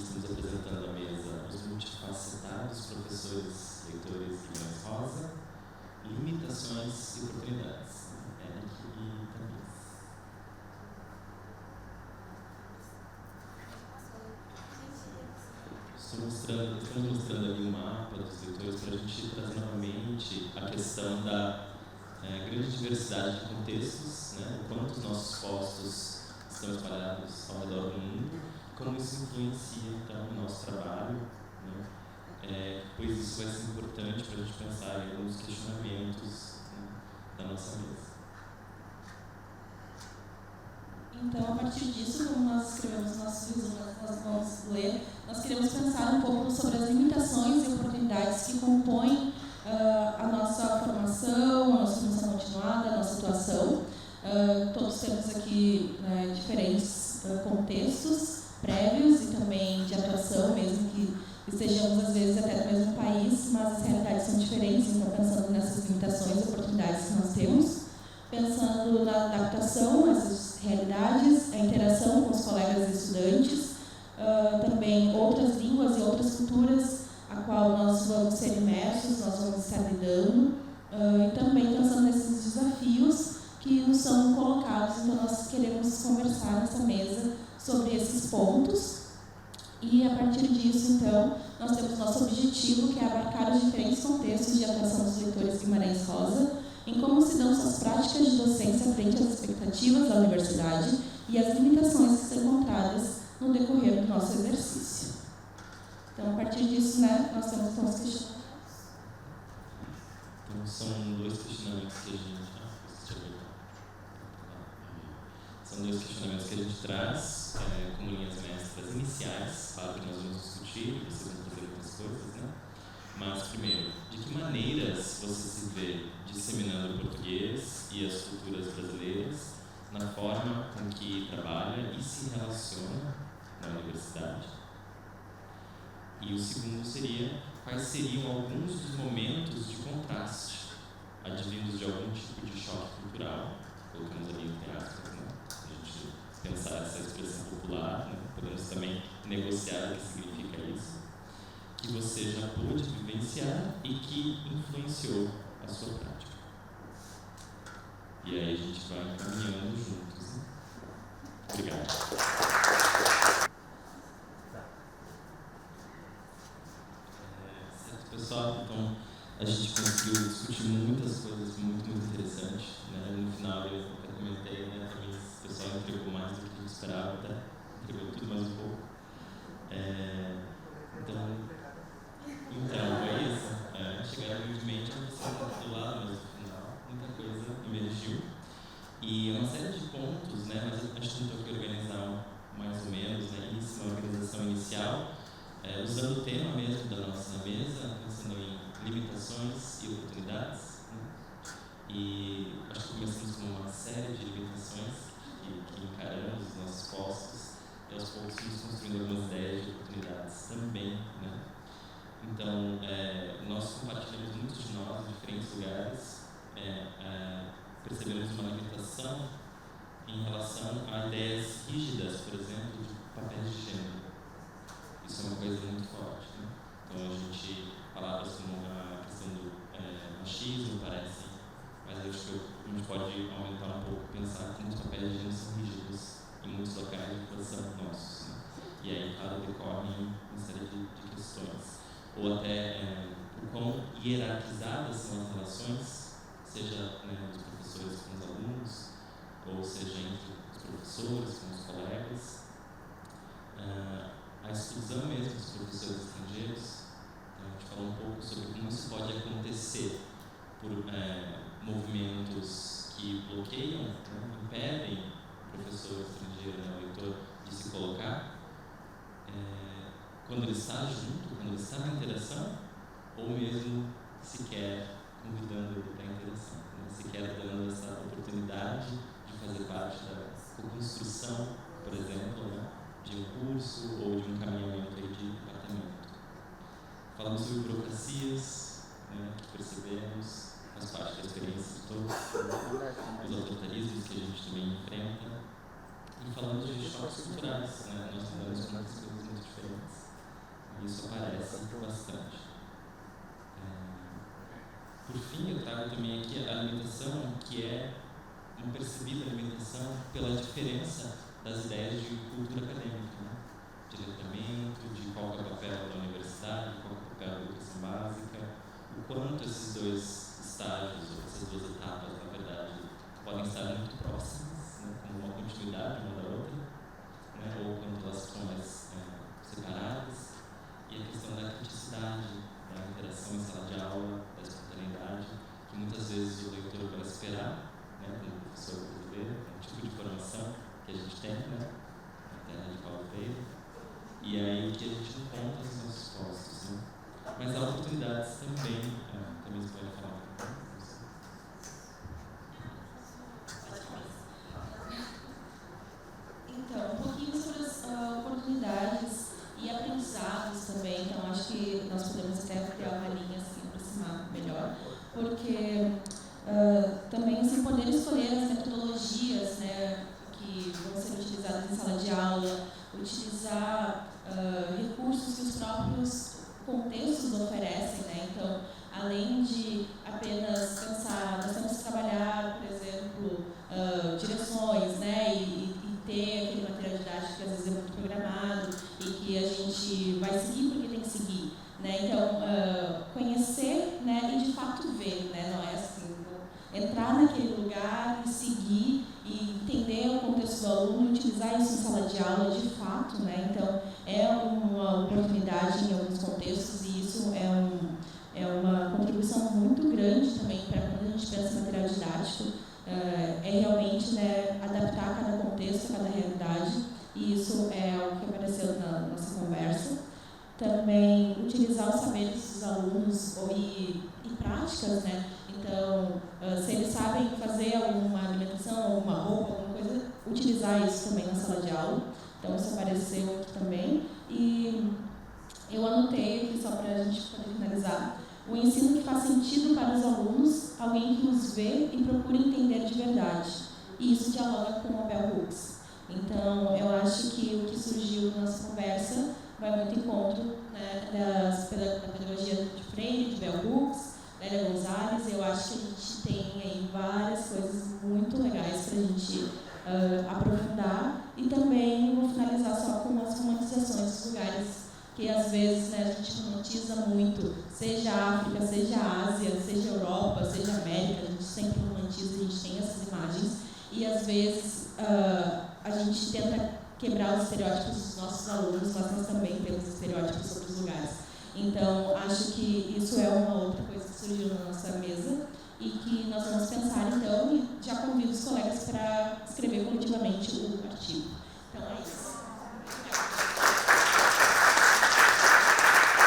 estamos apresentando à mesa os multifacetados professores, leitores Guimarães Rosa, limitações e oportunidades. Eric e Tamires. Estamos mostrando ali um mapa dos leitores para a gente trazer novamente a questão da grande diversidade de contextos, né? O quanto os nossos postos estão espalhados ao redor do mundo, como isso influencia então o nosso trabalho, né? Pois isso vai ser importante para a gente pensar em alguns questionamentos, né, da nossa mesa. Então, a partir disso, como nós escrevemos nosso resumo, nós vamos ler, nós queremos pensar um pouco sobre as limitações e oportunidades que compõem a nossa formação, a nossa formação continuada, a nossa atuação. Todos temos aqui diferentes contextos prévios e também de atuação, mesmo que estejamos às vezes até no mesmo país, mas as realidades são diferentes, então pensando nessas limitações e oportunidades que nós temos, pensando na adaptação a essas realidades, a interação com os colegas e estudantes, também outras línguas e outras culturas a qual nós vamos ser imersos, nós vamos estar lidando, e também pensando nesses desafios que nos são colocados. Então nós queremos conversar nessa mesa sobre esses pontos e a partir disso então nós temos nosso objetivo, que é abarcar os diferentes contextos de atuação dos leitores Guimarães Rosa, em como se dão suas práticas de docência frente às expectativas da universidade e as limitações que são encontradas no decorrer do nosso exercício. Então, a partir disso, nós temos então os questionamentos. Então, são dois questionamentos que a gente... São dois questionamentos que a gente traz como linhas mestras iniciais, claro que nós vamos discutir, vocês vão fazer muitas coisas, né? Mas, primeiro, de que maneiras você se vê disseminando o português e as culturas brasileiras na forma com que trabalha e se relaciona na universidade? E o segundo seria, quais seriam alguns dos momentos de contraste advindos de algum tipo de choque cultural, colocamos ali entre aspas, né? A gente pensar essa expressão popular, né? Podemos também negociar o que significa isso, que você já pôde vivenciar e que influenciou a sua prática. E aí a gente vai caminhando juntos, né? Obrigado. Certo, pessoal? Então, a gente conseguiu discutir muitas coisas muito interessantes, né? No final, eu comentei, né? Também o pessoal entregou mais do que a gente esperava, até entregou tudo mais um pouco. Então, é isso. Chegaram humildemente a você do lado, mas no final, muita coisa emergiu. E é uma série de pontos, né? Mas a gente tentou aqui organizar mais ou menos, né? Isso, uma organização inicial, usando o tema mesmo da nossa mesa, pensando em limitações e oportunidades, né? E acho que começamos com uma série de limitações que encaramos os nossos postos, e aos poucos fomos construindo algumas ideias de oportunidades também, né? Então, nós compartilhamos muitos de nós em diferentes lugares, percebemos uma limitação em relação a ideias rígidas, por exemplo, de papéis de gênero. Isso é uma coisa muito forte, né? Então, a gente, palavras como a questão do machismo parecem, mas eu acho que a gente pode aumentar um pouco, pensar como os papéis de gênero são rígidos em muitos locais de atuação nossos, né? E aí, claro, decorrem uma série de questões. Ou até o quão hierarquizadas são as relações, seja, né, dos professores com os alunos, ou seja, entre os professores com os colegas. A exclusão mesmo dos professores estrangeiros. Então, a gente falou um pouco sobre como isso pode acontecer por movimentos que bloqueiam, né, impedem o professor estrangeiro, né, o leitor, de se colocar. Quando ele está junto, quando ele está na interação, ou mesmo sequer convidando ele para a interação, né? Sequer dando essa oportunidade de fazer parte da co-construção, por exemplo, né? De um curso ou de um caminhamento aí de departamento. Falamos sobre burocracias, né? Que percebemos, faz parte da experiência de todos, os autoritarismos que a gente também enfrenta. E falamos de choques culturais, né? Nós lidamos com muitas coisas muito diferentes. trago também aqui a alimentação, que é uma percebida alimentação pela diferença das ideias de cultura acadêmica, né? De letramento, de qual é o papel da universidade, qual é o papel da educação básica, o quanto esses dois estágios, essas duas etapas, na verdade, podem estar muito próximas, né? Como uma continuidade uma da outra, né? Ou quanto elas ficam mais separadas, e a questão da criticidade, da interação em sala de aula, da espontaneidade, que muitas vezes o leitor vai esperar, né, como professor brasileiro, um tipo de formação que a gente tem, né, na terra de Paulo Freire, e aí que a gente encontra os nossos postos, né. Mas há oportunidades também, também você pode falar um pouco. Então, um pouquinho sobre as oportunidades e aprendizados também. Então, acho que nós podemos até criar uma linha assim, aproximar melhor, porque também assim, poder escolher as metodologias, né, que vão ser utilizadas em sala de aula, utilizar recursos que os próprios contextos oferecem, né? Então, além de apenas pensar, nós temos que trabalhar, por exemplo, direções, né, e ter aquele material didático que às vezes é muito programado e que a gente vai seguir porque tem que seguir, né? Então, conhecer, né, e de fato ver, né? Não é assim, entrar naquele lugar e seguir e entender o contexto do aluno, utilizar isso em sala de aula de fato, né? Então, é uma oportunidade em alguns contextos e isso é uma contribuição muito grande também para quando a gente pensa em material didático. É realmente, né, adaptar cada contexto, cada realidade, e isso é algo que apareceu na nossa conversa. Também utilizar os saberes dos alunos e práticas, né? Então, se eles sabem fazer alguma alimentação, alguma roupa, alguma coisa, utilizar isso também na sala de aula. Então, isso apareceu aqui também. E eu anotei aqui, só para a gente poder finalizar, o ensino que faz sentido para os alunos, alguém que os vê e procura entender de verdade. E isso dialoga com o Bell Hooks. Então, eu acho que o que surgiu na nossa conversa vai muito em encontro, né, da pedagogia de Freire, de Bell Hooks, Lélia Gonzalez. Eu acho que a gente tem aí várias coisas muito legais para a gente aprofundar. E também vou finalizar só com as romantizações dos lugares que às vezes, né, a gente romantiza muito, seja África, seja Ásia, seja Europa, seja América, a gente sempre romantiza, a gente tem essas imagens e às vezes a gente tenta quebrar os estereótipos dos nossos alunos, mas nós também temos estereótipos sobre os lugares. Então, acho que isso é uma outra coisa que surgiu na nossa mesa e que nós vamos pensar então e já convido os colegas para escrever coletivamente o artigo. Então, é isso.